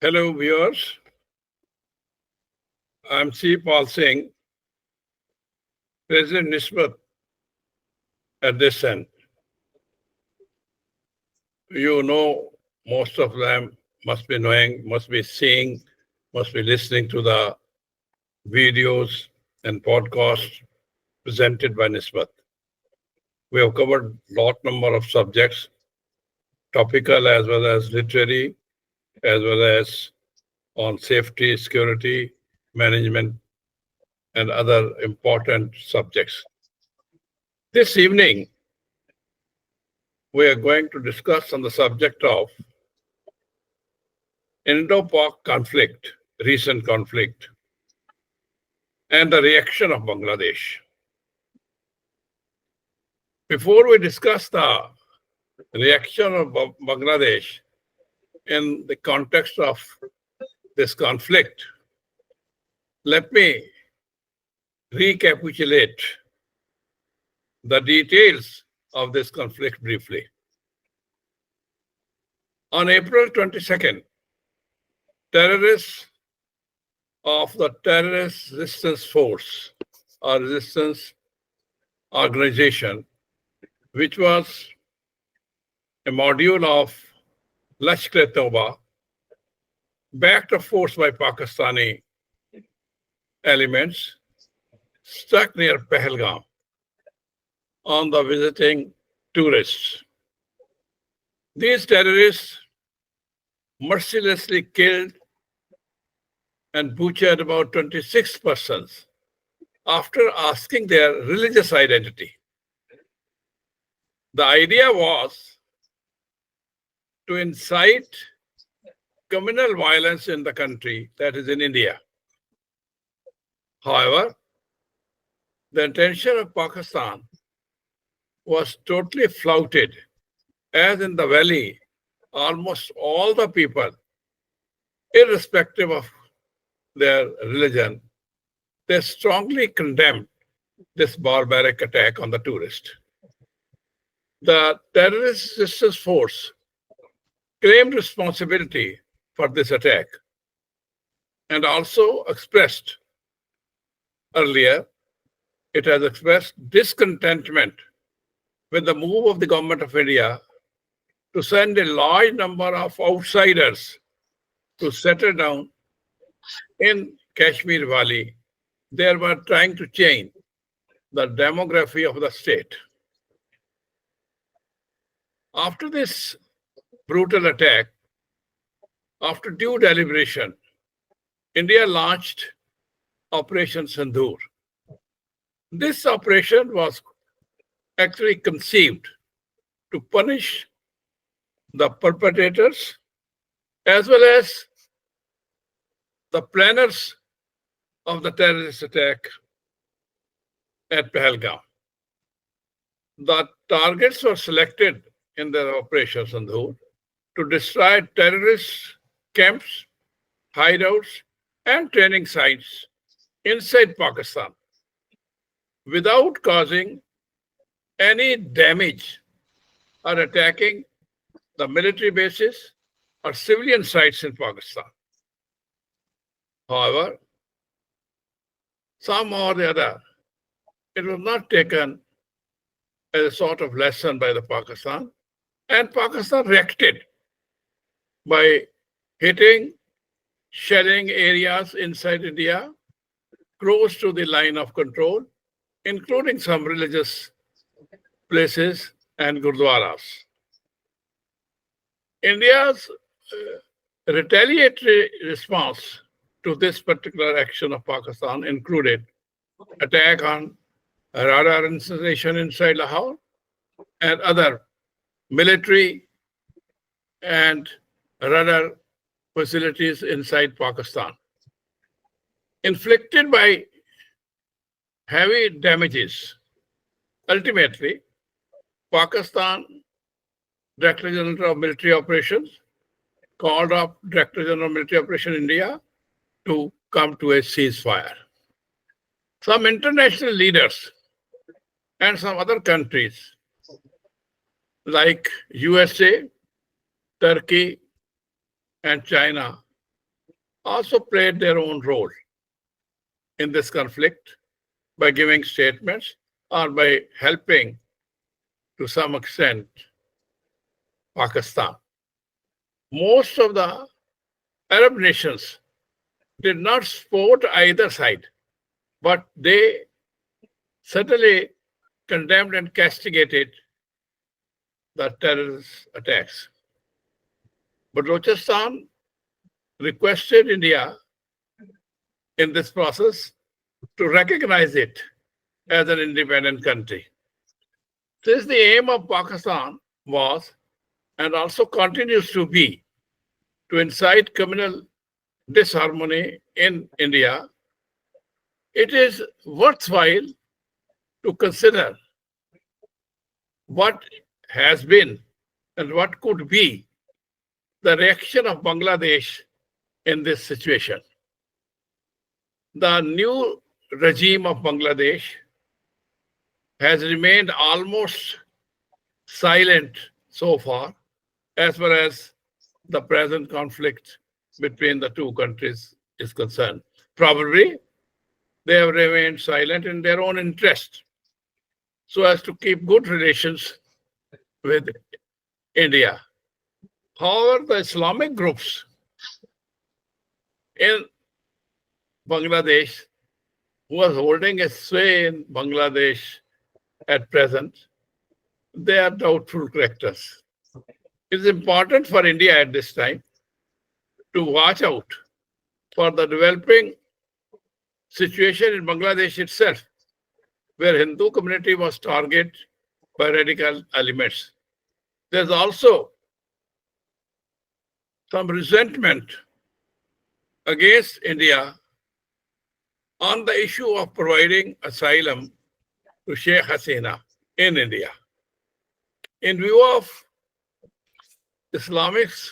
Hello, viewers. I'm C Pal Singh, President NISSMAT at this end. You know, most of them must be knowing, must be seeing, must be listening to the videos and podcasts presented by NISSMAT. We have covered a lot number of subjects, topical as well as literary, as well as on safety, security, management, and other important subjects. This evening, we are going to discuss on the subject of Indo-Pak conflict, recent conflict, and the reaction of Bangladesh. Before we discuss the reaction of Bangladesh in the context of this conflict, let me recapitulate the details of this conflict briefly. On April 22nd, terrorists of the Terrorist Resistance Force or Resistance Organization, which was a module of Lashkar-e-Taiba, backed of force by Pakistani elements, stuck near Pahalgam on the visiting tourists. These terrorists mercilessly killed and butchered about 26 persons after asking their religious identity. The idea was to incite communal violence in the country, that is in India. However, the intention of Pakistan was totally flouted, as in the valley, almost all the people, irrespective of their religion, they strongly condemned this barbaric attack on the tourist. The Terrorist Resistance Force claimed responsibility for this attack and also expressed earlier, it has expressed discontentment with the move of the government of India to send a large number of outsiders to settle down in Kashmir Valley, thereby trying to change the demography of the state. After this brutal attack, after due deliberation, India launched Operation Sindoor. This operation was actually conceived to punish the perpetrators as well as the planners of the terrorist attack at Pahalgam. The targets were selected in the Operation Sindoor to destroy terrorist camps, hideouts, and training sites inside Pakistan without causing any damage or attacking the military bases or civilian sites in Pakistan. However, somehow or the other, it was not taken as a sort of lesson by the Pakistan, and Pakistan reacted by hitting, shelling areas inside India close to the line of control, including some religious places and gurdwaras. India's retaliatory response to this particular action of Pakistan included attack on radar installation inside Lahore and other military and radar facilities inside Pakistan, inflicted by heavy damages. Ultimately, Pakistan Director General of Military Operations called up Director General of Military Operations India to come to a ceasefire. Some international leaders and some other countries like USA, Turkey, and China also played their own role in this conflict by giving statements or by helping to some extent Pakistan. Most of the Arab nations did not support either side, but they certainly condemned and castigated the terrorist attacks. Balochistan requested India in this process to recognize it as an independent country. Since the aim of Pakistan was and also continues to be to incite communal disharmony in India, it is worthwhile to consider what has been and what could be the reaction of Bangladesh in this situation. The new regime of Bangladesh has remained almost silent so far as far as the present conflict between the two countries is concerned. Probably they have remained silent in their own interest so as to keep good relations with India. However, the Islamic groups in Bangladesh who are holding a sway in Bangladesh at present, they are doubtful characters. It is important for India at this time to watch out for the developing situation in Bangladesh itself, where Hindu community was targeted by radical elements. There's also some resentment against India on the issue of providing asylum to Sheikh Hasina in India. In view of Islamics,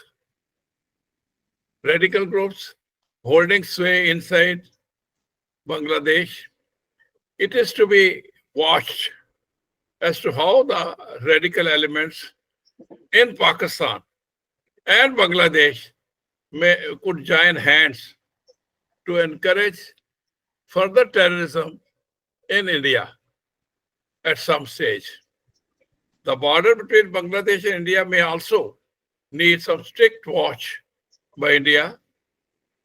radical groups holding sway inside Bangladesh, it is to be watched as to how the radical elements in Pakistan and Bangladesh could join hands to encourage further terrorism in India at some stage. The border between Bangladesh and India may also need some strict watch by India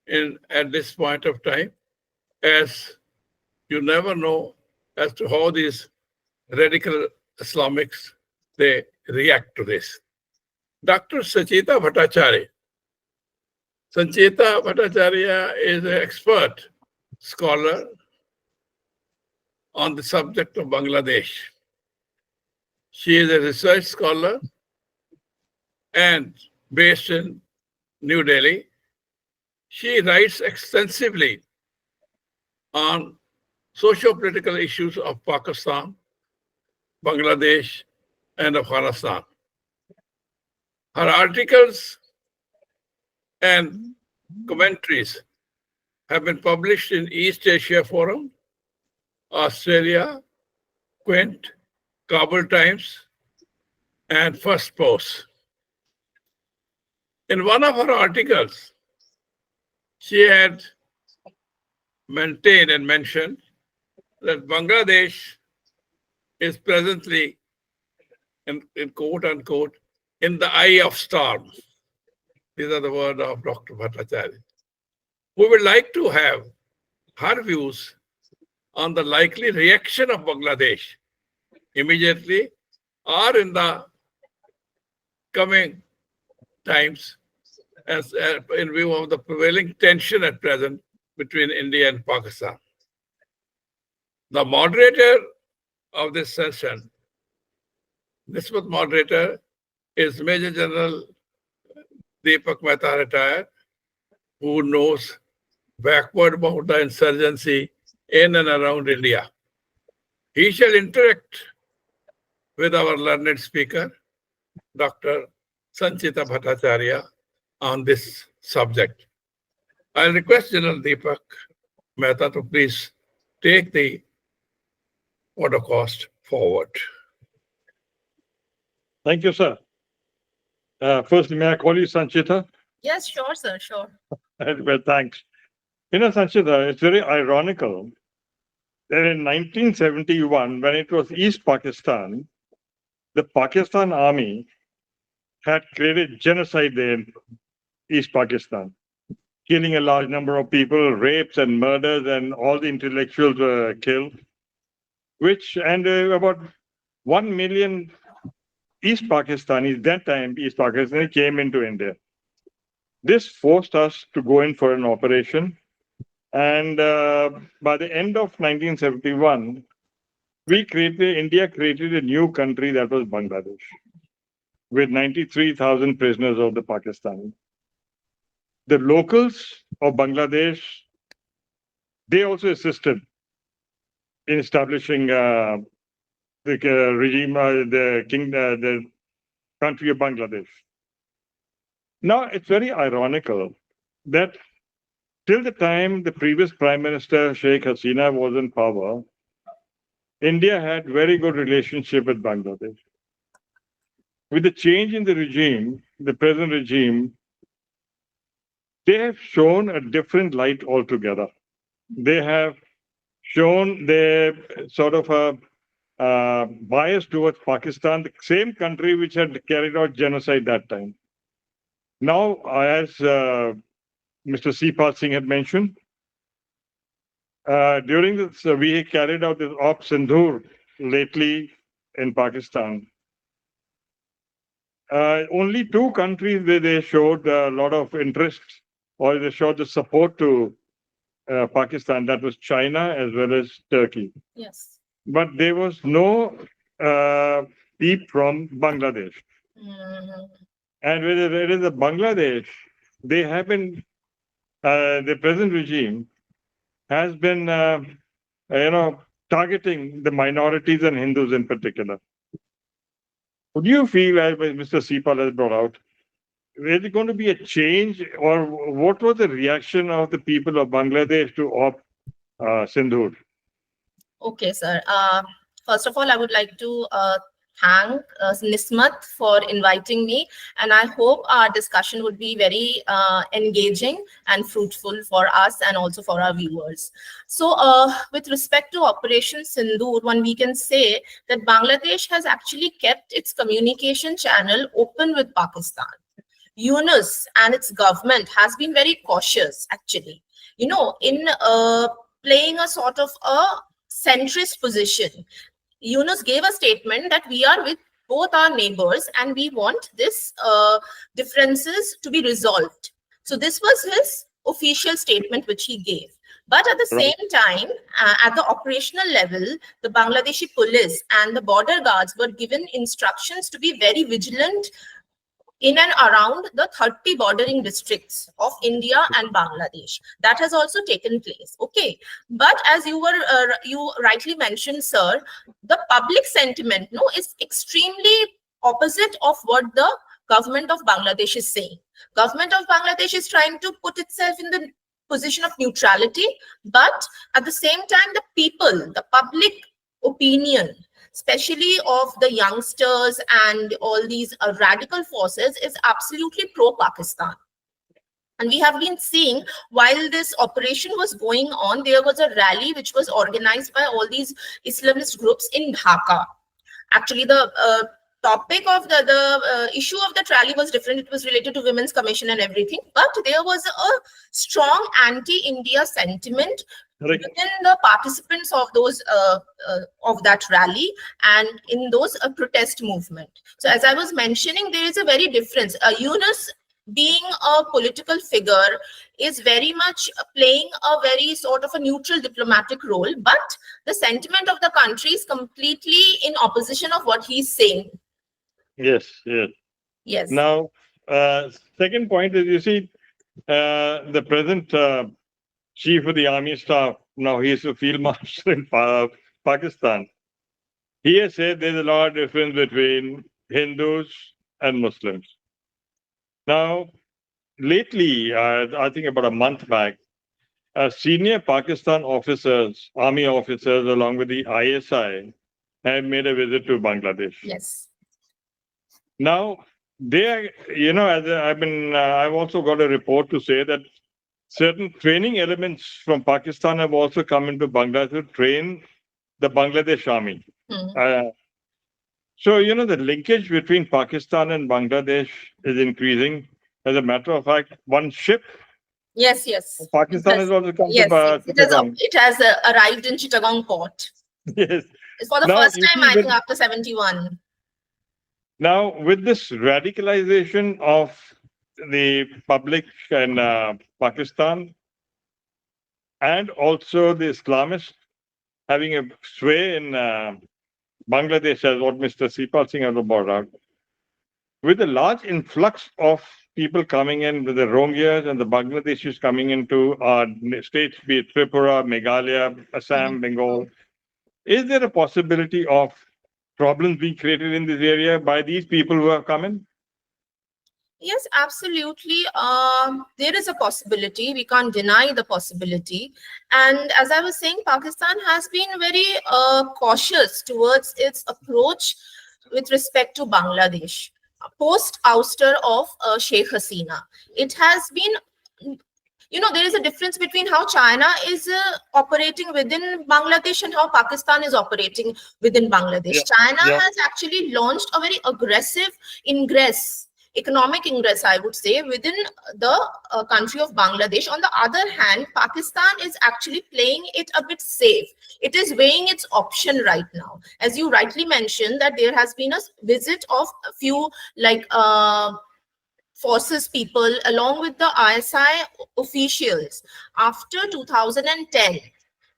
at this point of time, as you never know as to how these radical Islamics, they react to this. Dr. Sanchita Bhattacharya. Sanchita Bhattacharya is an expert scholar on the subject of Bangladesh. She is a research scholar and based in New Delhi. She writes extensively on socio-political issues of Pakistan, Bangladesh, and Afghanistan. Her articles and commentaries have been published in East Asia Forum, Australia, Quint, Kabul Times, and First Post. In one of her articles, she had maintained and mentioned that Bangladesh is presently, in quote unquote, in the eye of storm. These are the words of Dr. Bhattacharya. We would like to have her views on the likely reaction of Bangladesh immediately or in the coming times as in view of the prevailing tension at present between India and Pakistan. The moderator of this session, NISSMAT moderator, is Major General Deepak Mehta, retired, who knows backward about the insurgency in and around India. He shall interact with our learned speaker, Dr. Sanchita Bhattacharya, on this subject. I request General Deepak Mehta to please take the podcast forward. Thank you, sir. Firstly, may I call you Sanchita? Yes, sure, sir, sure. Well, thanks. Sanchita, it's very ironical that in 1971, when it was East Pakistan, the Pakistan army had created genocide there in East Pakistan, killing a large number of people, rapes and murders, and all the intellectuals were killed, and about 1 million East Pakistanis, that time East Pakistani, came into India. This forced us to go in for an operation. And by the end of 1971, India created a new country that was Bangladesh, with 93,000 prisoners of the Pakistani. The locals of Bangladesh, they also assisted in establishing the regime, the country of Bangladesh. Now, it's very ironical that till the time the previous Prime Minister Sheikh Hasina was in power, India had very good relationship with Bangladesh. With the change in the regime, the present regime, they have shown a different light altogether. They have shown their sort of a bias towards Pakistan, the same country which had carried out genocide that time. Now, as Mr. C Pal Singh had mentioned, during this, we carried out this Op Sindhur lately in Pakistan. Only two countries where they showed a lot of interest or they showed the support to Pakistan. That was China as well as Turkey. Yes. But there was no peep from Bangladesh. Mm-hmm. And whether it is a Bangladesh, they have been, the present regime has been, targeting the minorities and Hindus in particular. Would you feel, as Mr. Sipal has brought out, is it going to be a change, or what was the reaction of the people of Bangladesh to Op Sindhur? Okay, sir. First of all, I would like to thank NISSMAT for inviting me, and I hope our discussion would be very engaging and fruitful for us and also for our viewers. So with respect to Operation Sindoor, we can say that Bangladesh has actually kept its communication channel open with Pakistan. Yunus and its government has been very cautious, actually, in playing a sort of a centrist position. Yunus gave a statement that we are with both our neighbors and we want this differences to be resolved. So this was his official statement which he gave. But at the same time, at the operational level, the Bangladeshi police and the border guards were given instructions to be very vigilant in and around the 30 bordering districts of India and Bangladesh. That has also taken place. Okay. But as you rightly mentioned, sir, the public sentiment is extremely opposite of what the government of Bangladesh is saying. Government of Bangladesh is trying to put itself in the position of neutrality, but at the same time, the people, the public opinion, especially of the youngsters and all these radical forces, is absolutely pro-Pakistan. And we have been seeing, while this operation was going on, there was a rally which was organized by all these Islamist groups in Dhaka. Actually, the topic of the issue of the rally was different. It was related to Women's Commission and everything. But there was a strong anti-India sentiment within the participants of those of that rally and in those protest movement. So as I was mentioning, there is a very difference. Yunus, being a political figure, is very much playing a very sort of a neutral diplomatic role, but the sentiment of the country is completely in opposition of what he's saying. Yes. Now, second point is, you see, the present chief of the army staff, now he's a field marshal in Pakistan. He has said there's a lot of difference between Hindus and Muslims. Now, lately, I think about a month back, senior Pakistan officers, army officers, along with the ISI, have made a visit to Bangladesh. Yes. Now, they are, as I've also got a report to say that certain training elements from Pakistan have also come into Bangladesh to train the Bangladesh army. Hmm. So, the linkage between Pakistan and Bangladesh is increasing. As a matter of fact, one ship, Yes, yes. Pakistan has also come to Yes, yes. Chittagong. It has arrived in Chittagong port. Yes. It's for the Now, first you time, see, I think, after 71. now with this radicalization of the public in Pakistan and also the Islamists having a sway in Bangladesh, as what Mr. C Pal Singh has brought out, with a large influx of people coming in, with the Rohingyas and the Bangladeshis coming into our states, be it Tripura, Meghalaya, Assam, Bengal, is there a possibility of problems being created in this area by these people who have come in? Yes, absolutely. There is a possibility. We can't deny the possibility. And as I was saying, Pakistan has been very cautious towards its approach with respect to Bangladesh. Post ouster of Sheikh Hasina, it has been, there is a difference between how China is operating within Bangladesh and how Pakistan is operating within Bangladesh. Yeah, China yeah. has actually launched a very aggressive economic ingress, I would say, within the country of Bangladesh. On the other hand, Pakistan is actually playing it a bit safe. It is weighing its option right now. As you rightly mentioned, that there has been a visit of a few forces people along with the ISI officials after 2010.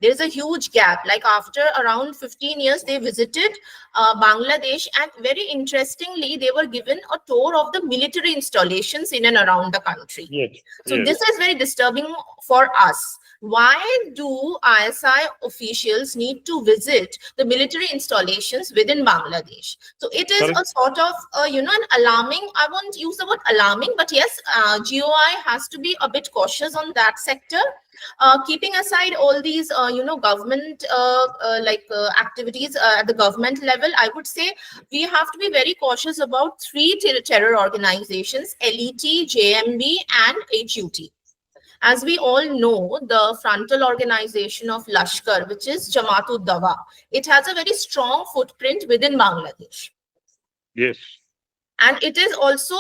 There's a huge gap. Like after around 15 years, they visited Bangladesh, and very interestingly, they were given a tour of the military installations in and around the country. Yes. So yes. this is very disturbing for us. Why do ISI officials need to visit the military installations within Bangladesh? So it is Correct. a sort of, an alarming, I won't use the word alarming, but yes, GOI has to be a bit cautious on that sector. Keeping aside all these, government activities at the government level, I would say we have to be very cautious about three terror organizations: LET, JMB, and HUT. As we all know, the frontal organization of Lashkar, which is Jamaat-ud-Dawa, it has a very strong footprint within Bangladesh. Yes. And it is also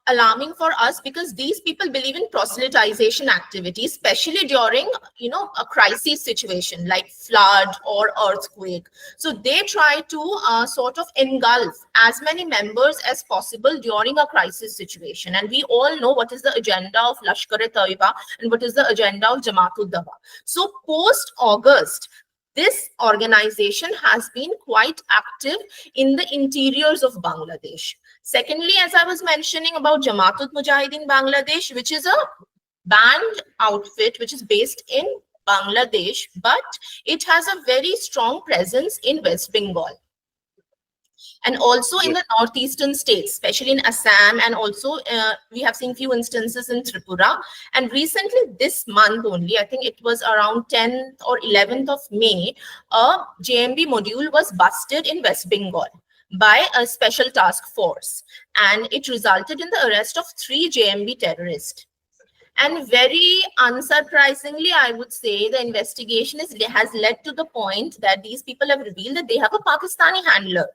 alarming for us because these people believe in proselytization activities, especially during, a crisis situation like flood or earthquake. So they try to sort of engulf as many members as possible during a crisis situation. And we all know what is the agenda of Lashkar-e-Taiba and what is the agenda of Jamaat-ud-Dawa. So post-August, this organization has been quite active in the interiors of Bangladesh. Secondly, as I was mentioning about Jamaat-ud-Mujahideen Bangladesh, which is a banned outfit which is based in Bangladesh, but it has a very strong presence in West Bengal. And also in the northeastern states, especially in Assam, and also we have seen few instances in Tripura. And recently, this month only, I think it was around 10th or 11th of May, a JMB module was busted in West Bengal by a special task force. And it resulted in the arrest of 3 JMB terrorists. And very unsurprisingly, I would say the investigation has led to the point that these people have revealed that they have a Pakistani handler.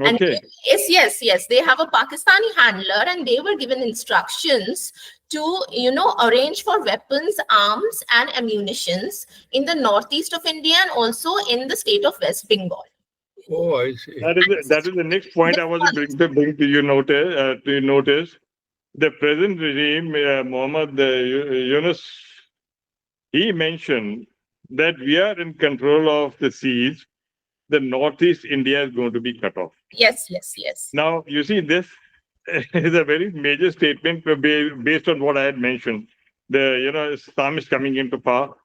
And Okay. yes, they have a Pakistani handler, and they were given instructions to, arrange for weapons, arms, and ammunitions in the northeast of India and also in the state of West Bengal. Oh, I see. That is the next point I was bring to you notice. The present regime, Mohammed Yunus, he mentioned that we are in control of the seas. The northeast India is going to be cut off. Yes. Now, you see, this is a very major statement based on what I had mentioned. The Islamists coming into power.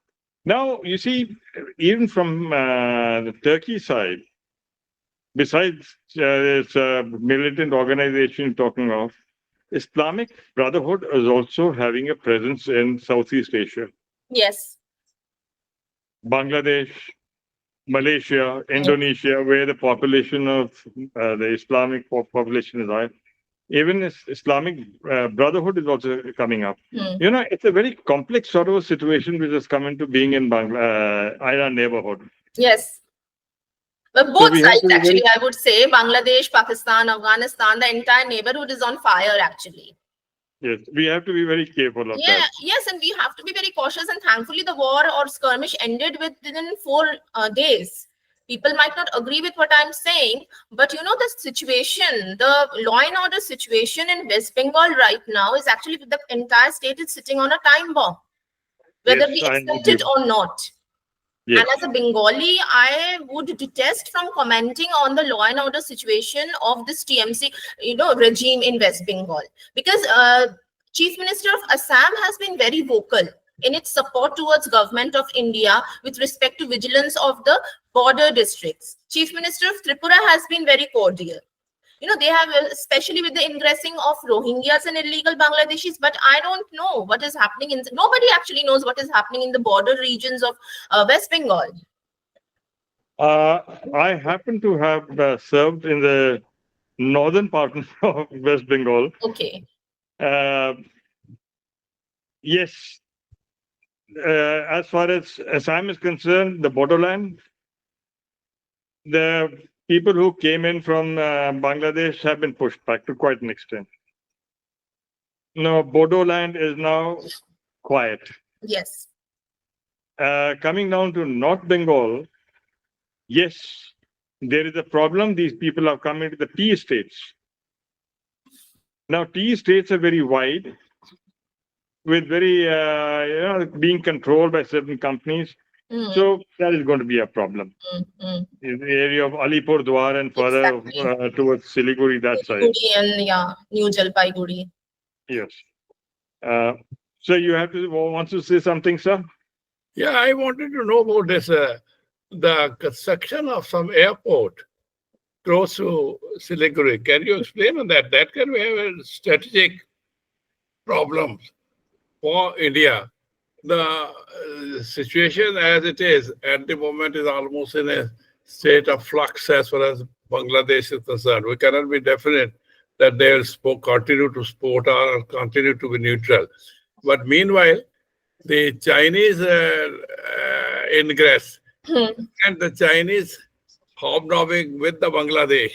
Now, you see, even from the Turkey side, besides this militant organization talking of, Islamic Brotherhood is also having a presence in Southeast Asia. Yes. Bangladesh, Malaysia, Indonesia, where the population of the Islamic population is high. Even Islamic Brotherhood is also coming up. Hmm. You know, it's a very complex sort of a situation which has come into being in our neighborhood. Yes. But So both we have sides, to be very, actually, I would say Bangladesh, Pakistan, Afghanistan, the entire neighborhood is on fire, actually. yes, we have to be very careful of Yeah, that. yes, and we have to be very cautious. And thankfully, the war or skirmish ended within 4 days. People might not agree with what I'm saying, but you know, the situation, the law and order situation in West Bengal right now is actually the entire state is sitting on a time bomb, whether Yes, we I'm with accept it you. or not. Yes. And as a Bengali, I would detest from commenting on the law and order situation of this TMC, regime in West Bengal, because Chief Minister of Assam has been very vocal in its support towards government of India with respect to vigilance of the border districts. Chief Minister of Tripura has been very cordial. They have, especially with the ingressing of Rohingyas and illegal Bangladeshis, but I don't know what is happening nobody actually knows what is happening in the border regions of West Bengal. I happen to have served in the northern part of West Bengal. Okay. Uh, yes, as far as Assam is concerned, the borderland, the people who came in from Bangladesh have been pushed back to quite an extent. No, Bodoland is now quiet. Yes. Coming down to North Bengal, yes, there is a problem. These people have come into the tea estates. Now, tea estates are very wide, with very, being controlled by certain companies. Mm, So that is going to be a problem. In the area of Alipurdwar and further Exactly. towards Siliguri, that side. Siliguri and New Jalpaiguri. Yes. So you have to want to say something, sir? Yeah, I wanted to know about this, the construction of some airport close to Siliguri. Can you explain on that? That can be a strategic problem for India. The situation as it is at the moment is almost in a state of flux as far as Bangladesh is concerned. We cannot be definite that they will continue to support or continue to be neutral. But meanwhile, the Chinese ingress and the Chinese hobnobbing with the Bangladesh.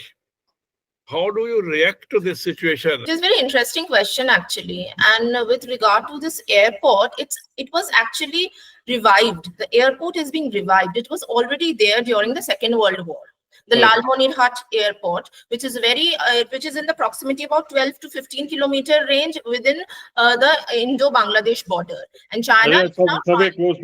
How do you react to this situation? It is a very interesting question, actually. And with regard to this airport, it was actually revived. The airport is being revived. It was already there during the Second World War. The Okay. Lalmonirhat Airport, which is in the proximity about 12 to 15 kilometer range within the Indo-Bangladesh border. And China is now somewhere close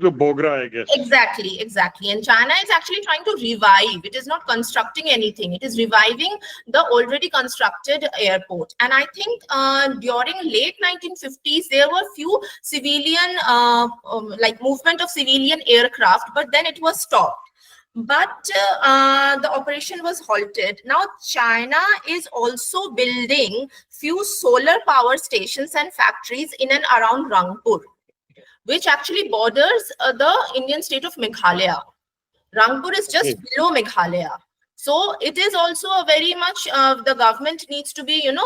to Bogra, I guess. Exactly. And China is actually trying to revive. It is not constructing anything. It is reviving the already constructed airport. And I think during late 1950s, there were few civilian, movement of civilian aircraft, but then it was stopped. But the operation was halted. Now, China is also building few solar power stations and factories in and around Rangpur, which actually borders the Indian state of Meghalaya. Rangpur is just below Meghalaya. So it is also a very much, the government needs to be, we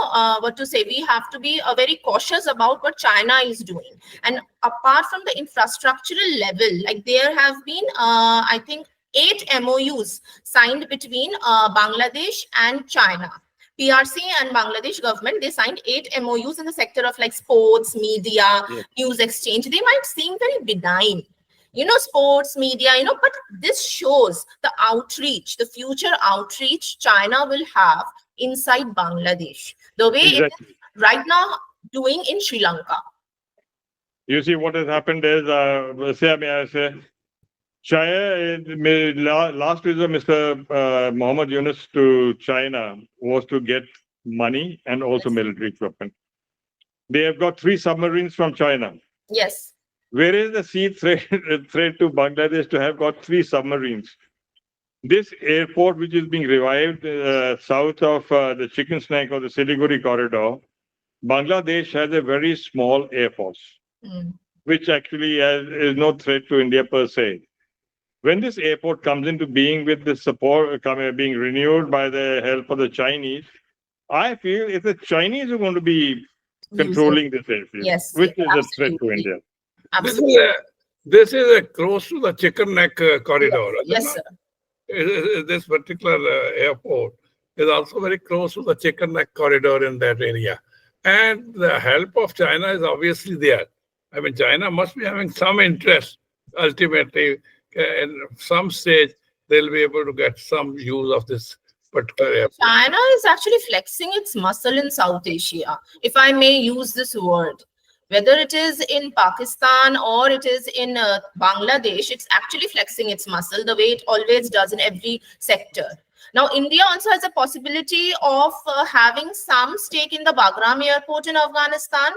have to be very cautious about what China is doing. And apart from the infrastructural level, like there have been, I think, 8 MOUs signed between Bangladesh and China. PRC and Bangladesh government, they signed 8 MOUs in the sector of like sports, media, news exchange. They might seem very benign, sports, media, but this shows the outreach, the future outreach China will have inside Bangladesh, the way it is right now doing in Sri Lanka. You see, what has happened is, last visit of Mr. Mohammed Yunus to China was to get money and also military equipment. They have got 3 submarines from China. Yes. Where is the sea threat to Bangladesh to have got 3 submarines? This airport, which is being revived south of the chicken snack or the Siliguri corridor, Bangladesh has a very small air force, which actually is no threat to India per se. When this airport comes into being with the support being renewed by the help of the Chinese, I feel it's the Chinese who are going to be controlling this airfield, Yes, which yes, is a threat to absolutely. India. Absolutely. This is a close to the chicken neck corridor. is it Yes, not? sir. This particular airport is also very close to the chicken neck corridor in that area. And the help of China is obviously there. I mean, China must be having some interest ultimately. In some stage, they'll be able to get some use of this particular airport. China is actually flexing its muscle in South Asia, if I may use this word. Whether it is in Pakistan or it is in Bangladesh, it's actually flexing its muscle the way it always does in every sector. Now, India also has a possibility of having some stake in the Bagram airport in Afghanistan.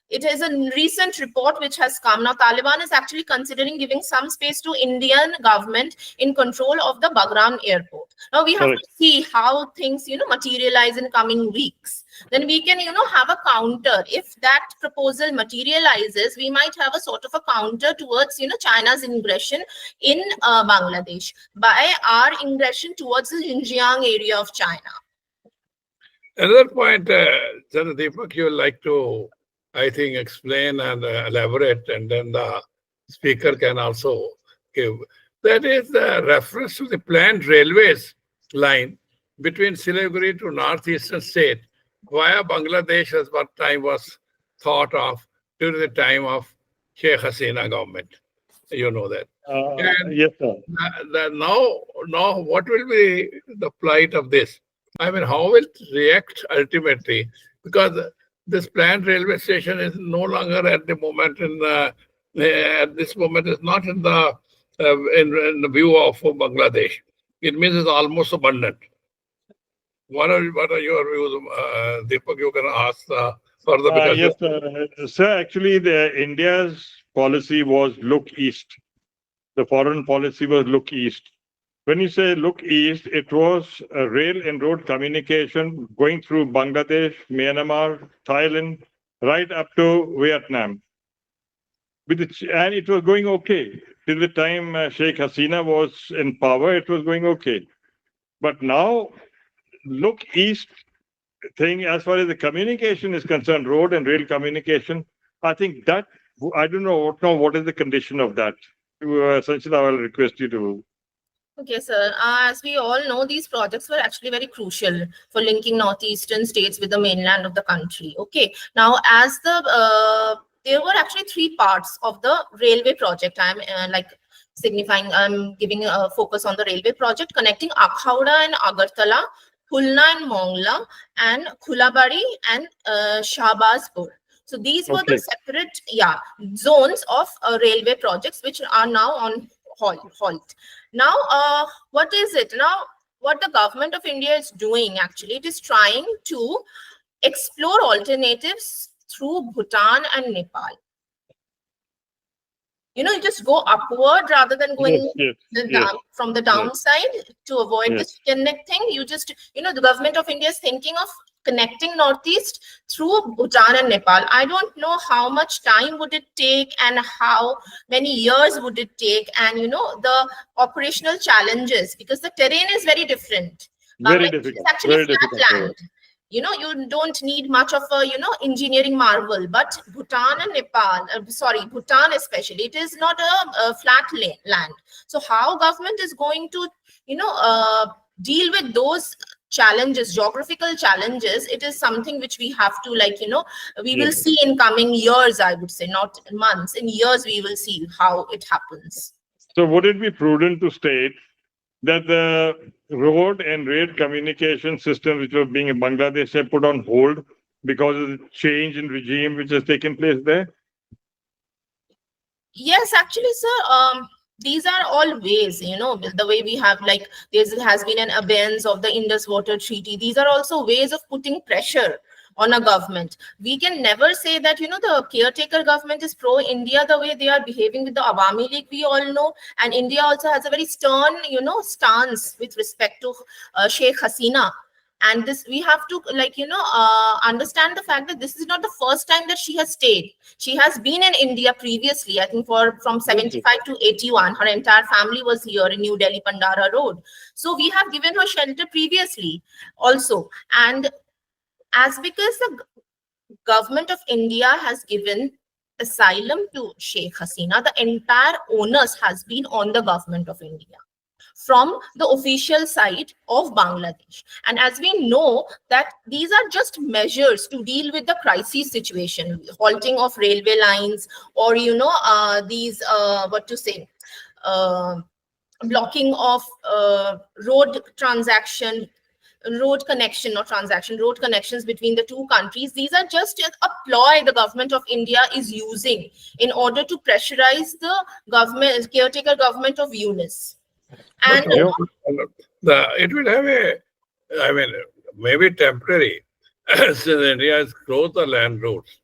It is a recent report which has come. Now, Taliban is actually considering giving some space to Indian government in control of the Bagram airport. Now, we have to see how things, materialize in coming weeks. Then we can, have a counter. If that proposal materializes, we might have a sort of a counter towards, China's aggression in Bangladesh by our aggression towards the Xinjiang area of China. Another point, Deepak, you would like to, I think, explain and elaborate, and then the speaker can also give. That is the reference to the planned railways line between Siliguri to northeastern state via Bangladesh, as what time was thought of during the time of Sheikh Hasina government. You know that. Yes, sir. Now, what will be the plight of this? I mean, how will it react ultimately? Because this planned railway station is no longer at the moment at this moment is not in the in the view of Bangladesh. It means it's almost abundant. What are your views, Deepak? You can ask further because Yes, sir. Actually, India's policy was look east. The foreign policy was look east. When you say look east, it was a rail and road communication going through Bangladesh, Myanmar, Thailand, right up to Vietnam. And it was going okay. Till the time Sheikh Hasina was in power, it was going okay. But now, look east thing, as far as the communication is concerned, road and rail communication, I think that, I don't know what is the condition of that. Sanchita, I will request you to. Okay, sir. As we all know, these projects were actually very crucial for linking northeastern states with the mainland of the country. Okay. Now, as there were actually three parts of the railway project. I'm I'm giving a focus on the railway project connecting Akhauda and Agartala, Khulna and Mongla, and Khulabari and Shahbazpur. So these were the separate zones of railway projects which are now on halt. Now, what is it? Now, what the government of India is doing, actually, it is trying to explore alternatives through Bhutan and Nepal. You just go upward rather than going from the downside to avoid the chicken neck thing. You just, the government of India is thinking of connecting Northeast through Bhutan and Nepal. I don't know how much time would it take and how many years would it take, and the operational challenges, because the terrain is very different. Very difficult. It's actually flat land. You don't need much of a, engineering marvel, but Bhutan and Nepal, Bhutan especially, it is not a flat land. So how government is going to, deal with those challenges, geographical challenges, it is something which we have to we will see in coming years, I would say, not months, in years we will see how it happens. So would it be prudent to state that the road and rail communication system which were being in Bangladesh have put on hold because of the change in regime which has taken place there? Yes, actually, sir. These are all ways, the way we have, there has been an abeyance of the Indus Water Treaty. These are also ways of putting pressure on a government. We can never say that, the caretaker government is pro-India the way they are behaving with the Awami League, we all know. And India also has a very stern, stance with respect to Sheikh Hasina. And this, we have to understand the fact that this is not the first time that she has stayed. She has been in India previously, I think from 75 to 81. Her entire family was here in New Delhi, Pandara Road. So we have given her shelter previously also. And as because the government of India has given asylum to Sheikh Hasina, the entire onus has been on the government of India from the official side of Bangladesh. And as we know that these are just measures to deal with the crisis situation, halting of railway lines, or these blocking of road connections between the two countries. These are just a ploy the government of India is using in order to pressurize the caretaker government of Yunus. And it will have maybe temporary, since India has closed the land routes,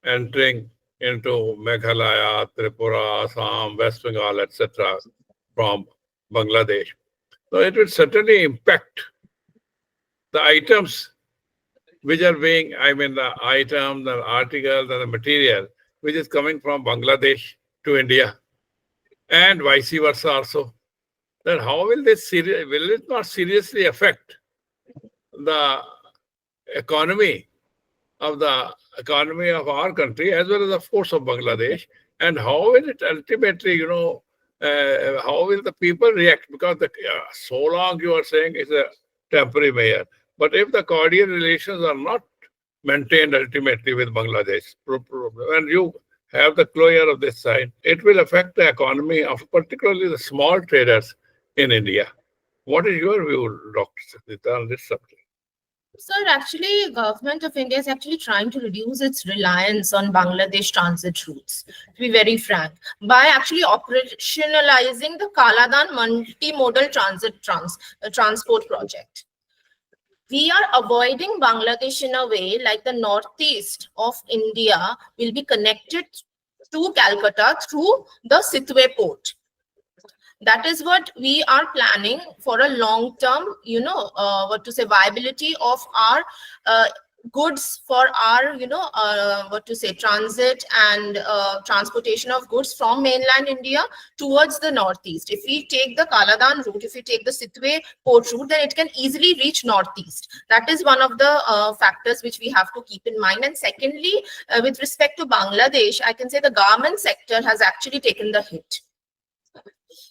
entering into Meghalaya, Tripura, Assam, West Bengal, etc., from Bangladesh. So it will certainly impact the items which are being, the items, the articles, and the material which is coming from Bangladesh to India, and vice versa also. Then how will will it not seriously affect the economy of our country as well as, of course, of Bangladesh? And how will it ultimately, how will the people react? Because so long you are saying it's a temporary measure, but if the cordial relations are not maintained ultimately with Bangladesh, and you have the closure of this side, it will affect the economy of particularly the small traders in India. What is your view, Dr. Sanchita, on this subject? Sir, actually, government of India is actually trying to reduce its reliance on Bangladesh transit routes, to be very frank, by actually operationalizing the Kaladan multimodal transport project. We are avoiding Bangladesh in a way like the northeast of India will be connected to Calcutta through the Sitwe port. That is what we are planning for a long-term, viability of our goods, for our, transit and transportation of goods from mainland India towards the northeast. If we take the Kaladan route, if we take the Sitwe port route, then it can easily reach northeast. That is one of the factors which we have to keep in mind. And secondly, with respect to Bangladesh, I can say the garment sector has actually taken the hit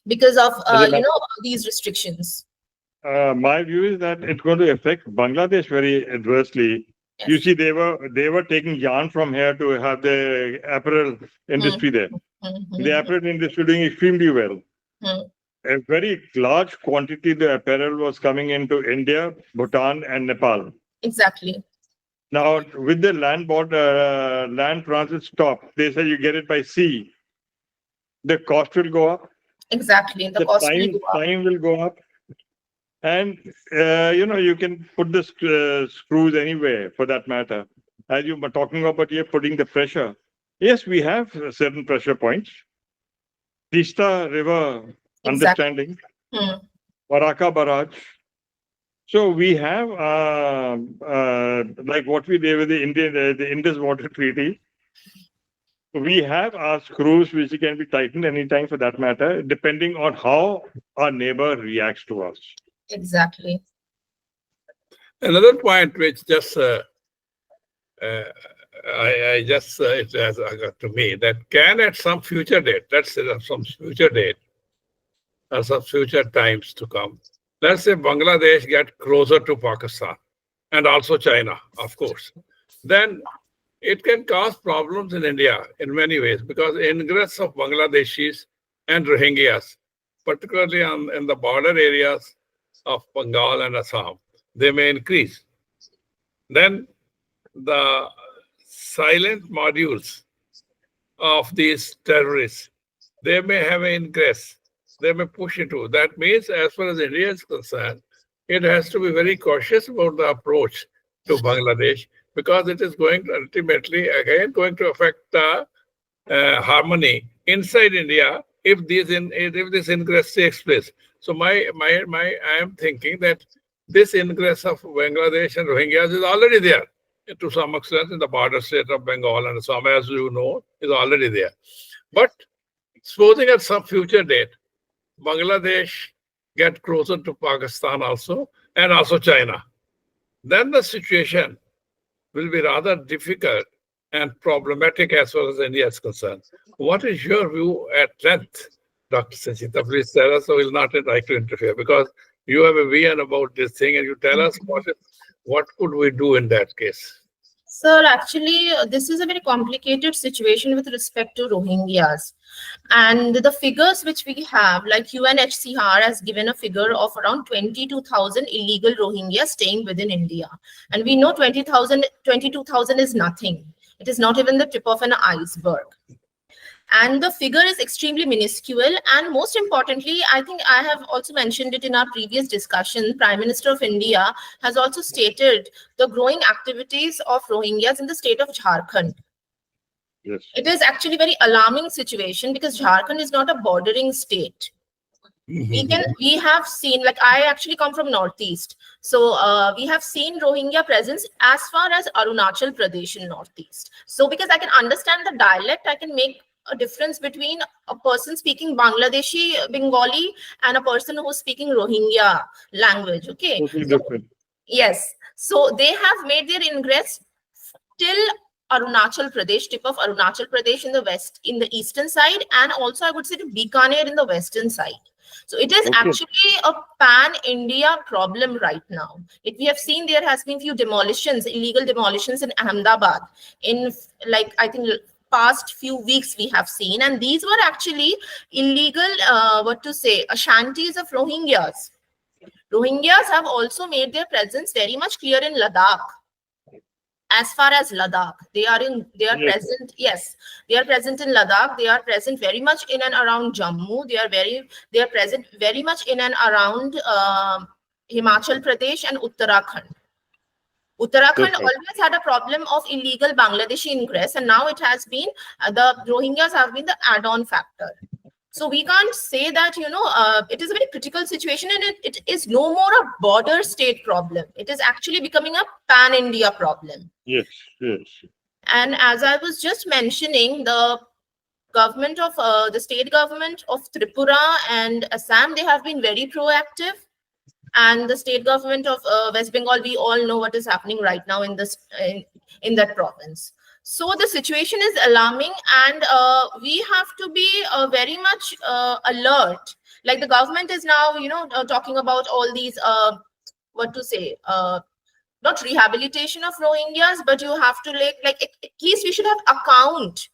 because of these restrictions. My view is that it's going to affect Bangladesh very adversely. Yes. You see, they were taking yarn from here to have the apparel industry there. The apparel industry doing extremely well. A very large quantity of the apparel was coming into India, Bhutan, and Nepal. Exactly. Now, with the land transit stop, they say you get it by sea. The cost will go up. Exactly. The cost time will go up. And, you can put the screws anywhere for that matter. As you were talking about here, putting the pressure. Yes, we have certain pressure points. Tista River understanding, Waraka Barrage. So we have, like what we did with the Indus Water Treaty, we have our screws which can be tightened anytime for that matter, depending on how our neighbor reacts to us. Exactly. Another point which just it has occurred to me, that can at some future date, let's say some future date or some future times to come, let's say Bangladesh get closer to Pakistan and also China, of course, then it can cause problems in India in many ways, because ingress of Bangladeshis and Rohingyas, particularly in the border areas of Bengal and Assam, they may increase. Then the silent modules of these terrorists, they may have an ingress. They may push into. That means, as far as India is concerned, it has to be very cautious about the approach to Bangladesh, because it is going to ultimately, again, going to affect the harmony inside India if this ingress takes place. So I am thinking that this ingress of Bangladesh and Rohingyas is already there to some extent in the border state of Bengal and Assam, as you know, is already there. But supposing at some future date, Bangladesh get closer to Pakistan also, and also China, then the situation will be rather difficult and problematic as far as India is concerned. What is your view at length, Dr. Sanchita? Please tell us, so we'll not like to interfere, because you have a vision about this thing, and you tell us what could we do in that case. Sir, actually, this is a very complicated situation with respect to Rohingyas. And the figures which we have, like UNHCR has given a figure of around 22,000 illegal Rohingyas staying within India. And we know 22,000 is nothing. It is not even the tip of an iceberg. And the figure is extremely minuscule. And most importantly, I think I have also mentioned it in our previous discussion, Prime Minister of India has also stated the growing activities of Rohingyas in the state of Jharkhand. Yes. It is actually a very alarming situation because Jharkhand is not a bordering state. We have seen, like I actually come from Northeast. So we have seen Rohingya presence as far as Arunachal Pradesh in Northeast. So because I can understand the dialect, I can make a difference between a person speaking Bangladeshi Bengali and a person who's speaking Rohingya language. Okay. Totally different. Yes. So they have made their ingress till Arunachal Pradesh, tip of Arunachal Pradesh in the west, in the eastern side, and also I would say to Bikaner in the western side. So it is actually a pan-India problem right now. If we have seen, there has been few demolitions, illegal demolitions in Ahmedabad in, like, I think past few weeks we have seen, and these were actually illegal, shanties of Rohingyas. Rohingyas have also made their presence very much clear in Ladakh. As far as Ladakh, they are present. Yes, they are present in Ladakh. They are present very much in and around Jammu. They are present very much in and around Himachal Pradesh and Uttarakhand. Uttarakhand always had a problem of illegal Bangladeshi ingress, and now it has been the Rohingyas have been the add-on factor. So we can't say that, it is a very critical situation, and it is no more a border state problem. It is actually becoming a pan-India problem. Yes, yes. And as I was just mentioning, the government of the state government of Tripura and Assam, they have been very proactive. And the state government of West Bengal, we all know what is happening right now in this in that province. So the situation is alarming, and we have to be very much alert. Like the government is now, talking about all these, not rehabilitation of Rohingyas, but you have to like at least we should have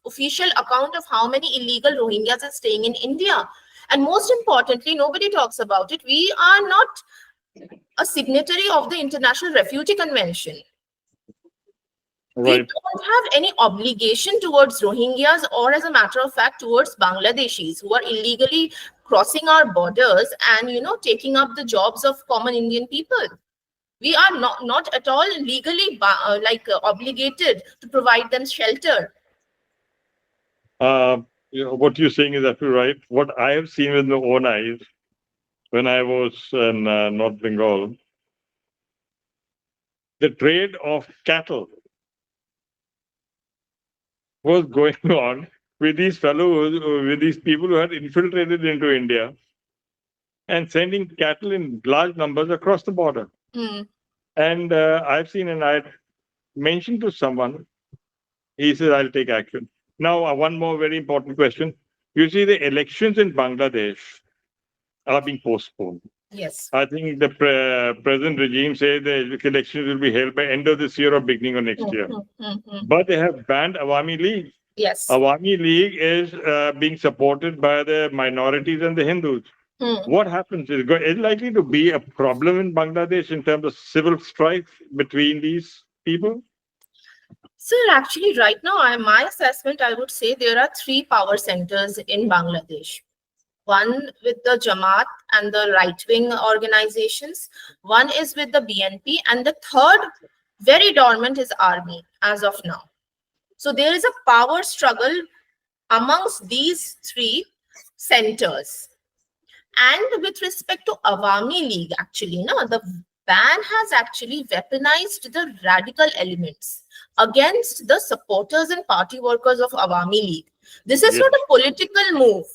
official account of how many illegal Rohingyas are staying in India. And most importantly, nobody talks about it. We are not a signatory of the International Refugee Convention. Right. We don't have any obligation towards Rohingyas, or as a matter of fact, towards Bangladeshis who are illegally crossing our borders and, taking up the jobs of common Indian people. We are not at all legally obligated to provide them shelter. What you're saying is absolutely right. What I have seen with my own eyes when I was in North Bengal, the trade of cattle was going on with these people who had infiltrated into India and sending cattle in large numbers across the border. Mm. And I've seen, and I mentioned to someone, he says, I'll take action. Now, one more very important question. You see, the elections in Bangladesh are being postponed. Yes. I think the present regime says the elections will be held by end of this year or beginning of next year. But they have banned Awami League. Yes. Awami League is being supported by the minorities and the Hindus. What happens? Is it likely to be a problem in Bangladesh in terms of civil strife between these people? Sir, actually, right now, my assessment, I would say there are 3 power centers in Bangladesh. One with the Jamaat and the right-wing organizations. One is with the BNP. And the third, very dormant, is army as of now. So there is a power struggle amongst these 3 centers. And with respect to Awami League, actually, the ban has actually weaponized the radical elements against the supporters and party workers of Awami League. This is not a political move.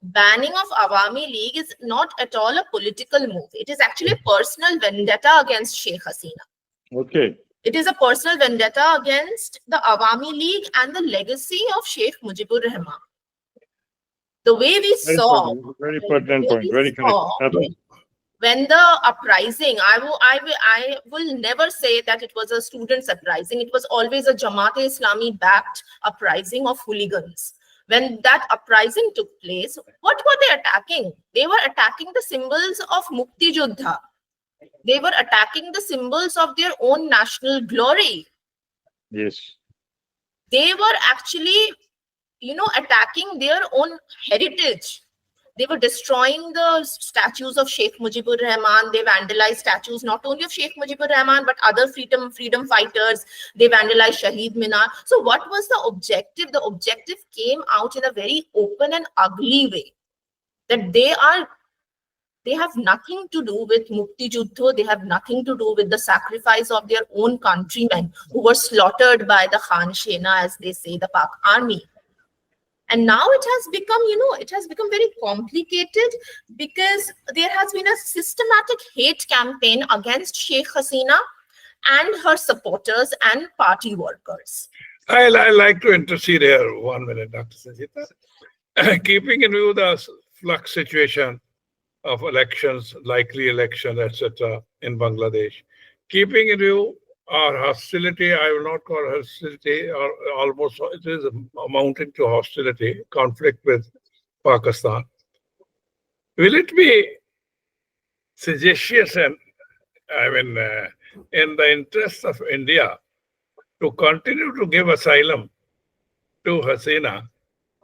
Banning of Awami League is not at all a political move. It is actually a personal vendetta against Sheikh Hasina. Okay. It is a personal vendetta against the Awami League and the legacy of Sheikh Mujibur Rahman. The way we saw, Very pertinent point. Very correct. Absolutely. when the uprising, I will never say that it was a students' uprising. It was always a Jamaat-e-Islami backed uprising of hooligans. When that uprising took place, what were they attacking? They were attacking the symbols of Mukti Juddha. They were attacking the symbols of their own national glory. Yes. They were actually, attacking their own heritage. They were destroying the statues of Sheikh Mujibur Rahman. They vandalized statues not only of Sheikh Mujibur Rahman, but other freedom fighters. They vandalized Shaheed Minar. So what was the objective? The objective came out in a very open and ugly way. That they have nothing to do with Mukti Juddho. They have nothing to do with the sacrifice of their own countrymen who were slaughtered by the Khan Shena, as they say, the Pak army. And now it has become very complicated because there has been a systematic hate campaign against Sheikh Hasina and her supporters and party workers. I like to intercede here 1 minute, Dr. Sanchita. Keeping in view the flux situation of elections, likely election, etc. in Bangladesh, keeping in view our hostility, I will not call hostility, or almost it is amounting to hostility, conflict with Pakistan. Will it be suggestions and, in the interest of India to continue to give asylum to Hasina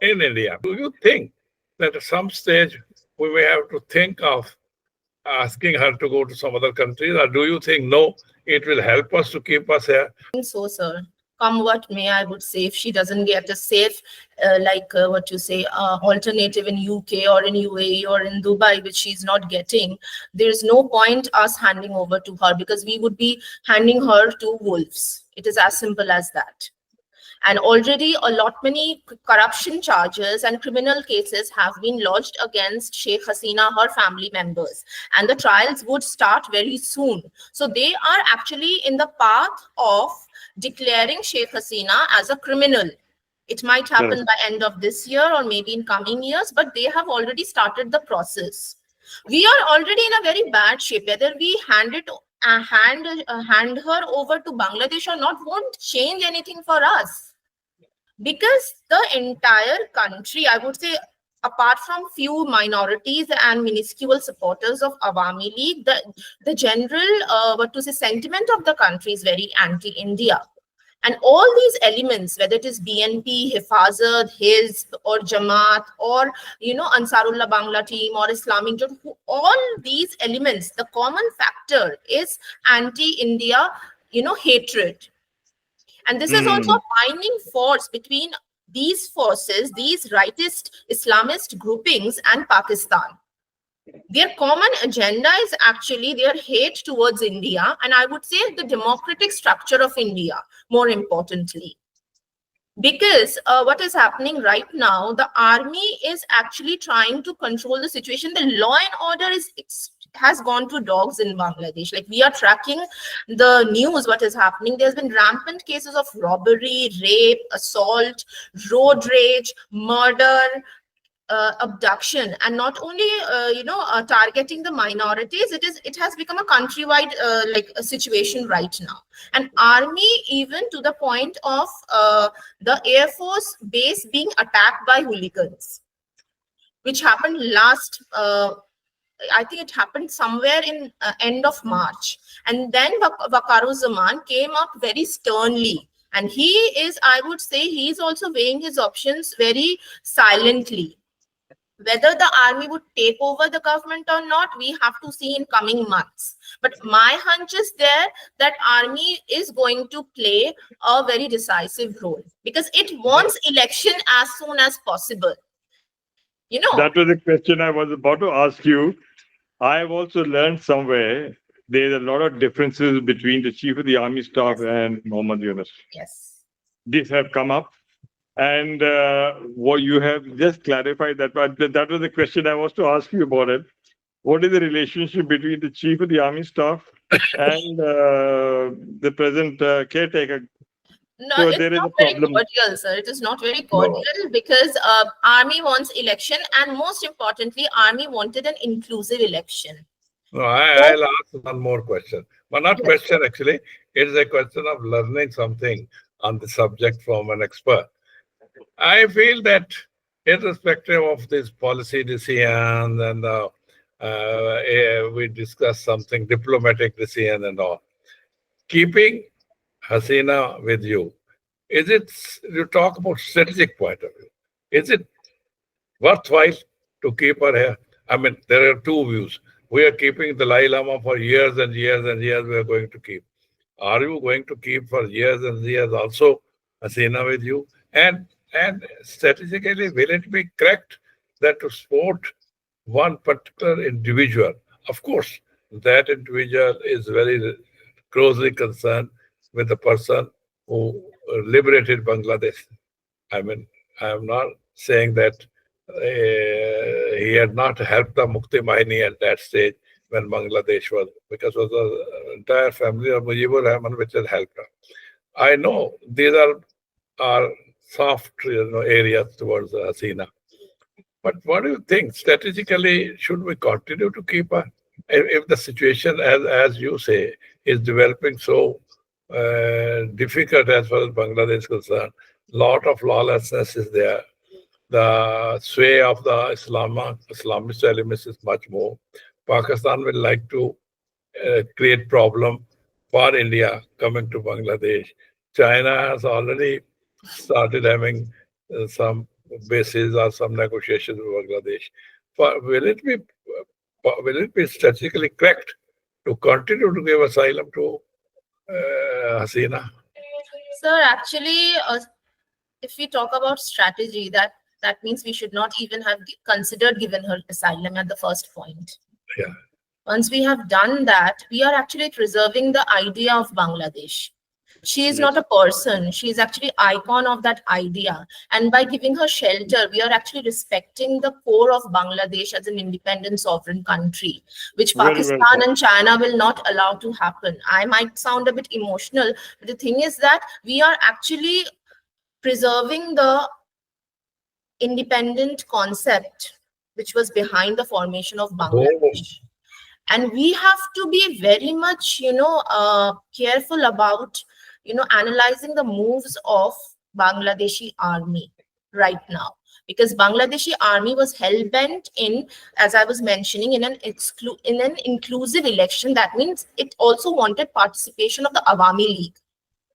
in India? Do you think that at some stage we may have to think of asking her to go to some other countries, or do you think no, it will help us to keep us here? So, sir, come what may, I would say, if she doesn't get a safe, alternative in UK or in UAE or in Dubai, which she's not getting, there's no point us handing over to her, because we would be handing her to wolves. It is as simple as that. And already many corruption charges and criminal cases have been lodged against Sheikh Hasina, her family members. And the trials would start very soon. So they are actually in the path of declaring Sheikh Hasina as a criminal. It might happen by end of this year or maybe in coming years, but they have already started the process. We are already in a very bad shape. Whether we hand her over to Bangladesh or not won't change anything for us. Because the entire country, I would say, apart from few minorities and minuscule supporters of Awami League, the general sentiment of the country is very anti-India. And all these elements, whether it is BNP, Hifazat, Hizb, or Jamaat, or Ansarullah Bangla team or Islamic, all these elements, the common factor is anti-India, hatred. And this is also a binding force between these forces, these rightist Islamist groupings, and Pakistan. Their common agenda is actually their hate towards India, and I would say the democratic structure of India, more importantly. Because what is happening right now, the army is actually trying to control the situation. The law and order has gone to dogs in Bangladesh. Like, we are tracking the news, what is happening. There's been rampant cases of robbery, rape, assault, road rage, murder, abduction, and not only targeting the minorities. It has become a countrywide a situation right now. And army, even to the point of the Air Force base being attacked by hooligans, which happened last I think it happened somewhere in end of March. And then Waqaruzzman came up very sternly. And he is, I would say, he's also weighing his options very silently. Whether the army would take over the government or not, we have to see in coming months. But my hunch is there that army is going to play a very decisive role, because it wants election as soon as possible. That was the question I was about to ask you. I have also learned somewhere there's a lot of differences between the Chief of the Army Staff and Mohammad Yunus. Yes. These have come up. And what you have just clarified that, but that was the question I was to ask you about it. What is the relationship between the Chief of the Army Staff and the present caretaker. No, So it's there is not a very problem. cordial, sir. It is not very No. cordial because army wants election, and most importantly, army wanted an inclusive election. No, I'll ask one more question. Well, not Yes. question actually. It is a question of learning something on the subject from an expert. I feel that irrespective of this policy decision and we discuss something diplomatic decision and all, keeping Hasina with you, you talk about strategic point of view, is it worthwhile to keep her here? I mean, there are two views. We are keeping the Dalai Lama for years and years and years. We are going to keep. Are you going to keep for years and years also Hasina with you? And strategically, will it be correct that to support one particular individual? Of course, that individual is very closely concerned with the person who liberated Bangladesh. I mean, I am not saying that he had not helped the Mukti Bahini at that stage when Bangladesh was, because it was the entire family of Mujibur Rahman which had helped her. I know these are soft areas towards Hasina. But what do you think? Strategically, should we continue to keep her? If the situation, as you say, is developing so difficult as far as Bangladesh is concerned, lot of lawlessness is there. The sway of the Islamist elements is much more. Pakistan will like to create problem for India coming to Bangladesh. China has already started having some bases or some negotiations with Bangladesh. Will it be strategically correct to continue to give asylum to Hasina? Sir, actually, if we talk about strategy, that means we should not even have considered giving her asylum at the first point. Yeah. Once we have done that, we are actually preserving the idea of Bangladesh. She is not a person. She is actually icon of that idea. And by giving her shelter, we are actually respecting the core of Bangladesh as an independent sovereign country, which Pakistan and China will not allow to happen. I might sound a bit emotional, but the thing is that we are actually preserving the independent concept which was behind the formation of Bangladesh. And we have to be very much, careful about, analyzing the moves of Bangladeshi army right now. Because Bangladeshi army was hell-bent in, as I was mentioning, in an inclusive election. That means it also wanted participation of the Awami League.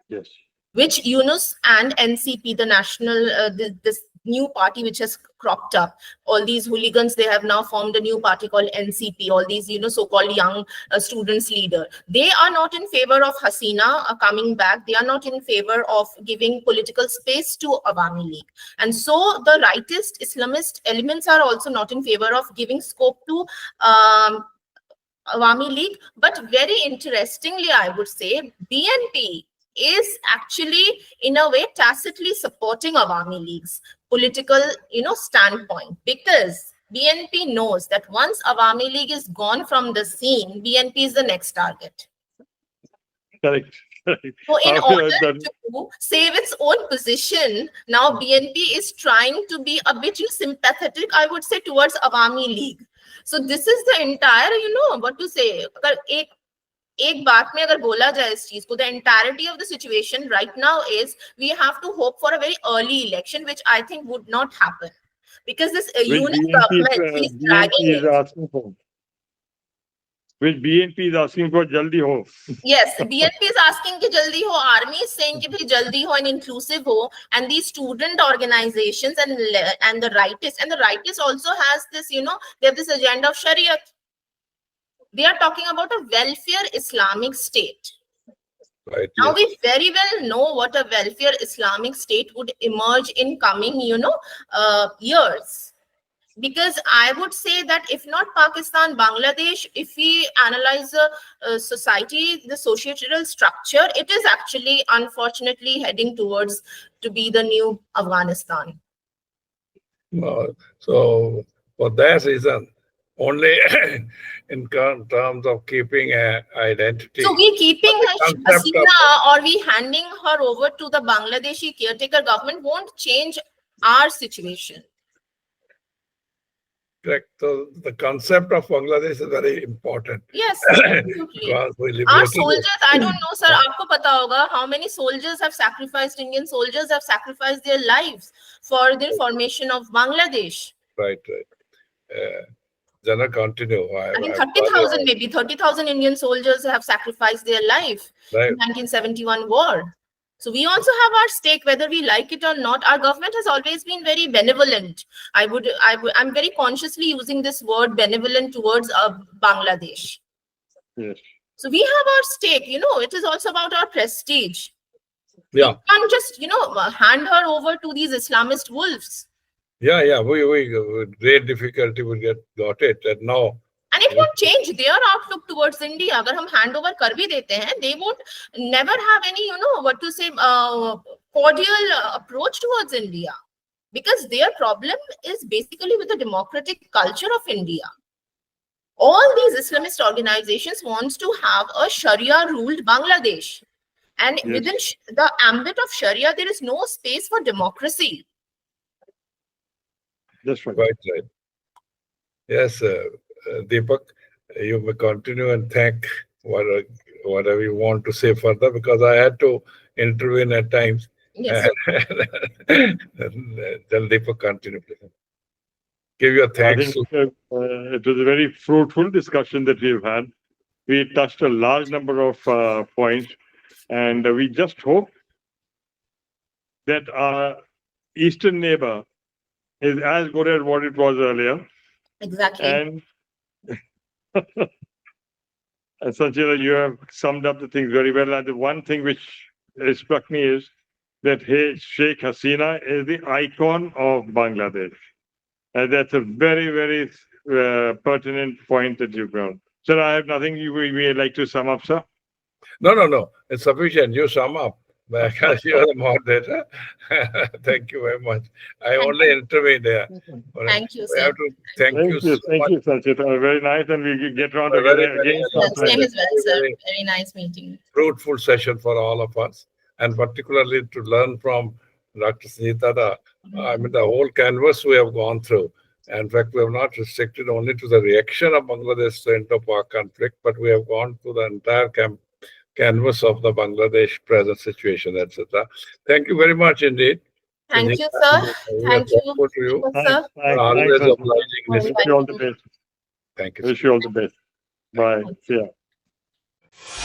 Yes. Which Yunus and NCP, the national, this new party which has cropped up, all these hooligans, they have now formed a new party called NCP, all these, so-called young students leader. They are not in favor of Hasina coming back. They are not in favor of giving political space to Awami League. And so the rightist Islamist elements are also not in favor of giving scope to Awami League. But very interestingly, I would say, BNP is actually in a way tacitly supporting Awami League's political standpoint, because BNP knows that once Awami League is gone from the scene, BNP is the next target. Correct. So in order to save its own position, now BNP is trying to be a bit sympathetic, I would say, towards Awami League. So this is the entire, what to say, एक बात में अगर बोला जाए इस चीज को, the entirety of the situation right now is we have to hope for a very early election, which I think would not happen, because this unit government is dragging it. Which BNP is asking for jaldi ho. Yes, BNP is asking ki jaldi ho, army is saying ki bhai jaldi ho and inclusive ho, and these student organizations and the rightists also has this, they have this agenda of Shariat. They are talking about a welfare Islamic state. Right, now yes. we very well know what a welfare Islamic state would emerge in coming, years. Because I would say that if not Pakistan, Bangladesh, if we analyze the society, the societal structure, it is actually unfortunately heading towards to be the new Afghanistan. So for that reason, only in terms of keeping an identity. So we keeping But the concept Hasina or we handing her over to the Bangladeshi caretaker government won't change our situation. Correct. So the concept of Bangladesh is very important. Yes, absolutely. Because we Our liberated soldiers, it. I don't know, sir, aapko pata hoga how many soldiers have sacrificed, Indian soldiers have sacrificed their lives for the formation of Bangladesh. Right. Jana, continue. I mean, 30,000 maybe, 30,000 Indian soldiers have sacrificed their life Right. in 1971 war. So we also have our stake, whether we like it or not. Our government has always been very benevolent. I'm very consciously using this word benevolent towards Bangladesh. Yes. So we have our stake, you know, it is also about our prestige. Yeah. You can't just, you know, hand her over to these Islamist wolves. Yeah. We with great difficulty we got it. And now And it won't change their outlook towards India. Agar hum hand over kar bhi dete hain, they won't never have any, you know, what to say, cordial approach towards India. Because their problem is basically with the democratic culture of India. All these Islamist organizations wants to have a Sharia-ruled Bangladesh. And Yes. within the ambit of Sharia, there is no space for democracy. That's right. right. Yes, Deepak, you may continue and thank whatever you want to say further, because I had to intervene at times. Yes. Then Deepak, continue, please. Give your I thanks. think it was a very fruitful discussion that we've had. We touched a large number of points, and we just hope that our eastern neighbor is as good as what it was earlier. Exactly. And Sanchita, you have summed up the things very well. And the one thing which struck me is that Sheikh Hasina is the icon of Bangladesh. And that's a very, very pertinent point that you've got. Sir, I have nothing you would like to sum up, sir. No. It's sufficient. You sum up. Because you are the moderator. Thank you very much. I only intervene there. Thank you, We sir. have to thank you so Thank much. you, Sanchita. Very nice, and we get round Very, together very again. nice. Yes, same as well, sir. Very- Very nice meeting. Fruitful session for all of us, and particularly to learn from Dr. Sanchita, the whole canvas we have gone through. In fact, we have not restricted only to the reaction of Bangladesh to Indo-Pak conflict, but we have gone to the entire canvas of the Bangladesh present situation, etc. Thank you very much indeed. Thank you, sir. We are Thank you, grateful to you. sir. Always Thanks, obliging. Bye. Wish you all the best. Thank you. Wish you all the best. Bye. See ya.